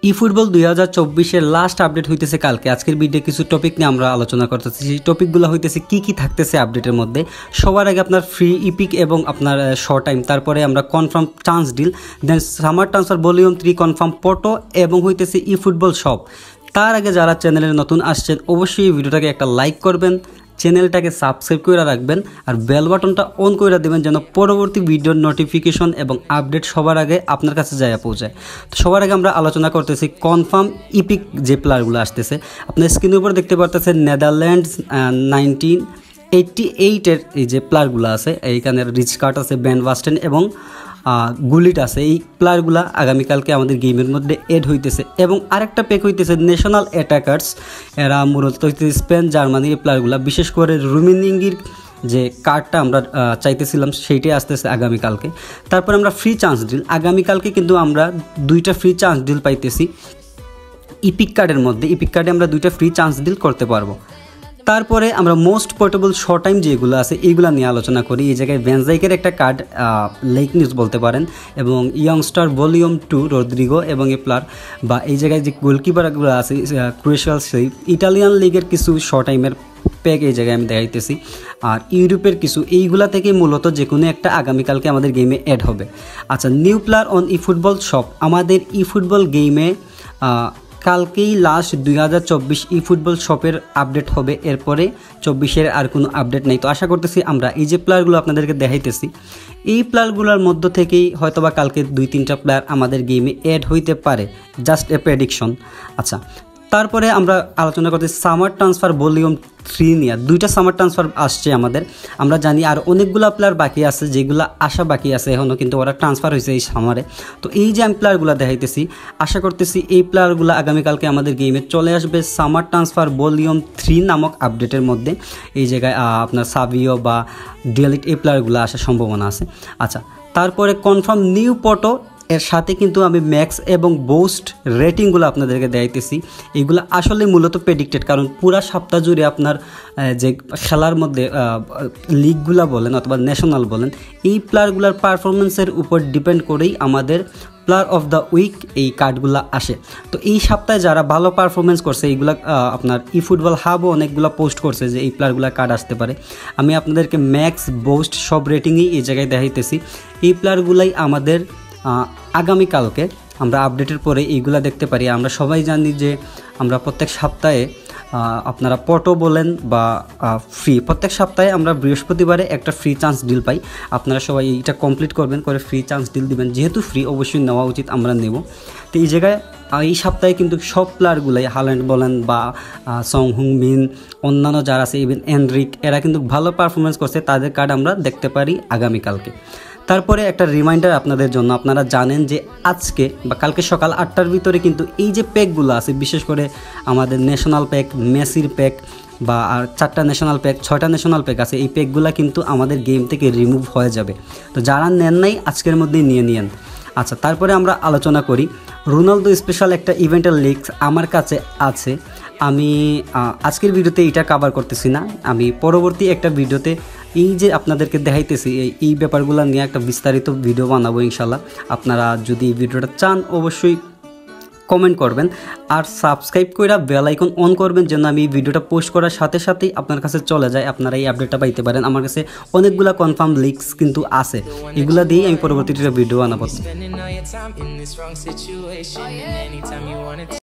eFootball 2024 last update হইতেছে কালকে। আজকের ভিডিও কিছু টপিক নিয়ে আমরা আলোচনা করতেছি। সেই টপিকগুলো হইতেছে কি থাকতেছে আপডেটের মধ্যে। সবার আগে আপনার ফ্রি ইপিক এবং আপনার শর্ট টাইম, তারপরে আমরা confirm chance deal, then summer transfer volume 3 confirm photo এবং হইতেছে eFootball শপ। তার আগে যারা চ্যানেলে নতুন আসছেন অবশ্যই এই ভিডিওটাকে একটা লাইক করবেন, চ্যানেলটাকে সাবস্ক্রাইব করে রাখবেন আর বেল বাটনটা অন করে দেবেন যেন পরবর্তী ভিডিওর নোটিফিকেশন এবং আপডেট সবার আগে আপনার কাছে যায় পৌঁছায়। তো সবার আগে আমরা আলোচনা করতেছি কনফার্ম ইপিক যে প্লেয়ারগুলো আসতেছে। আপনার স্ক্রিনের উপর দেখতে পারতেছেন নেদারল্যান্ডস 1988-এর এই যে প্লেয়ারগুলো আছে, এইখানে রিচ কার্ড আছে, ব্যান ওয়াস্টেন এবং গুলিট আছে। এই প্লেয়ারগুলা আগামীকালকে আমাদের গেমের মধ্যে এড হইতেছে। এবং আরেকটা প্যাক হইতেছে ন্যাশনাল অ্যাটাকার্স, এরা মূলত হইতেছে স্পেন জার্মানির প্লেয়ারগুলা, বিশেষ করে রুমিনিঙ্গির যে কার্ডটা আমরা চাইতেছিলাম সেইটাই আসতেছে আগামীকালকে। তারপর আমরা ফ্রি চান্স ডিল, আগামীকালকে কিন্তু আমরা 2টা ফ্রি চান্স ডিল পাইতেছি ইপিক কার্ডের মধ্যে। ইপিক কার্ডে আমরা 2টা ফ্রি চান্স ডিল করতে পারবো। তারপরে আমরা মোস্ট পোর্টেবল শর্ট টাইম যেগুলো আছে এইগুলো নিয়ে আলোচনা করি। এই জায়গায় ভ্যানজাইকের একটা কার্ড লেক নিউজ বলতে পারেন, এবং ইয়ংস্টার ভলিউম 2 রদ্রিগো এবং এ প্লেয়ার বা এই জায়গায় যে গোলকিপারগুলো আছে ক্রোয়েশিয়াল সেই ইটালিয়ান লিগের কিছু শর্ট টাইমের প্যাক এই জায়গায় আমি দেখাইতেছি, আর ইউরোপের কিছু, এইগুলা থেকে মূলত যে কোনো একটা আগামীকালকে আমাদের গেমে অ্যাড হবে। আচ্ছা, new player on eFootball shop, আমাদের eFootball গেমে কালকেই লাস্ট 2024 eFootball শপের আপডেট হবে, এরপরে 24-এর আর কোনো আপডেট নেই। তো আশা করতেছি আমরা এই যে প্লেয়ারগুলো আপনাদেরকে দেখাইতেছি এই প্লেয়ারগুলোর মধ্য থেকেই হয়তোবা কালকে 2-3টা প্লেয়ার আমাদের গেমে অ্যাড হইতে পারে, জাস্ট এ প্রেডিকশন। আচ্ছা, তারপরে আমরা আলোচনা করতে সামার ট্রান্সফার ভলিউম 3 নিয়ে। 2টা সামার ট্রান্সফার আসছে আমাদের, আমরা জানি আর অনেকগুলো প্লেয়ার বাকি আছে যেগুলো আসা বাকি আছে এখনও, কিন্তু ওরা ট্রান্সফার হয়েছে এই সামারে। তো এই যে আমি প্লেয়ারগুলো দেখাইতেছি, আশা করতেছি এই প্লেয়ারগুলো আগামীকালকে আমাদের গেমে চলে আসবে সামার ট্রান্সফার ভলিউম 3 নামক আপডেটের মধ্যে। এই জায়গায় আপনার সাভিও বা ডিএলিট এই প্লেয়ারগুলো আসার সম্ভাবনা আছে। আচ্ছা, তারপরে কনফার্ম নিউ পটো, এর সাথে কিন্তু আমি ম্যাক্স এবং বোস্ট রেটিংগুলো আপনাদেরকে দেখাইতেছি। এইগুলো আসলে মূলত প্রেডিক্টেড, কারণ পুরা সপ্তাহ জুড়ে আপনার যে খেলার মধ্যে লিগগুলা বলেন অথবা ন্যাশনাল বলেন, এই প্লেয়ারগুলোর পারফরমেন্সের উপর ডিপেন্ড করেই আমাদের প্লেয়ার অফ দ্য উইক এই কার্ডগুলো আসে। তো এই সপ্তাহে যারা ভালো পারফরমেন্স করছে এইগুলা আপনার eFootball হাবও অনেকগুলো পোস্ট করছে যে এই প্লেয়ারগুলো কার্ড আসতে পারে। আমি আপনাদেরকে ম্যাক্স বোস্ট সব রেটিংই এই জায়গায় দেখাইতেছি। এই প্লেয়ারগুলাই আমাদের আগামীকালকে আমরা আপডেটের পরে এইগুলা দেখতে পারি। আমরা সবাই জানি যে আমরা প্রত্যেক সপ্তাহে আপনারা পটো বলেন বা ফ্রি, প্রত্যেক সপ্তাহে আমরা বৃহস্পতিবারে একটা ফ্রি চান্স ডিল পাই। আপনারা সবাই এইটা কমপ্লিট করবেন, করে ফ্রি চান্স ডিল দিবেন, যেহেতু ফ্রি অবশ্যই নেওয়া উচিত, আমরা নেব। তো এই জায়গায় এই সপ্তাহে কিন্তু সব প্লেয়ারগুলাই হাল্যান্ড বলেন বা সং হুং মিন, অন্যান্য যারা আছে ইভেন এনরিক, এরা কিন্তু ভালো পারফরমেন্স করছে, তাদের কার্ড আমরা দেখতে পারি আগামীকালকে। তারপরে একটা রিমাইন্ডার আপনাদের জন্য, আপনারা জানেন যে আজকে বা কালকে সকাল 8টার ভিতরে কিন্তু এই যে প্যাকগুলো আছে, বিশেষ করে আমাদের ন্যাশনাল প্যাক, মেসির প্যাক বা আর 4টা ন্যাশনাল প্যাক, 6টা ন্যাশনাল প্যাক আছে, এই প্যাকগুলো কিন্তু আমাদের গেম থেকে রিমুভ হয়ে যাবে। তো যারা নেন নাই আজকের মধ্যেই নিয়ে নিন। আচ্ছা, তারপরে আমরা আলোচনা করি রোনালদো স্পেশাল একটা ইভেন্টের লিঙ্ক আমার কাছে আছে। আমি আজকের ভিডিওতে এটা কভার করতেছি না, আমি পরবর্তী একটা ভিডিওতে এই যে আপনাদেরকে দেখাইতেছি এই ব্যাপারগুলো নিয়ে একটা বিস্তারিত ভিডিও বানাবো ইনশাল্লাহ। আপনারা যদি এই ভিডিওটা চান অবশ্যই কমেন্ট করবেন আর সাবস্ক্রাইব করে বেল আইকন অন করবেন যেন আমি এই ভিডিওটা পোস্ট করার সাথে সাথেই আপনার কাছে চলে যায়, আপনারা এই আপডেটটা পাইতে পারেন। আমার কাছে অনেকগুলো কনফার্ম লিঙ্কস কিন্তু আছে, এগুলা দিয়েই আমি পরবর্তীতে ভিডিও বানাবো।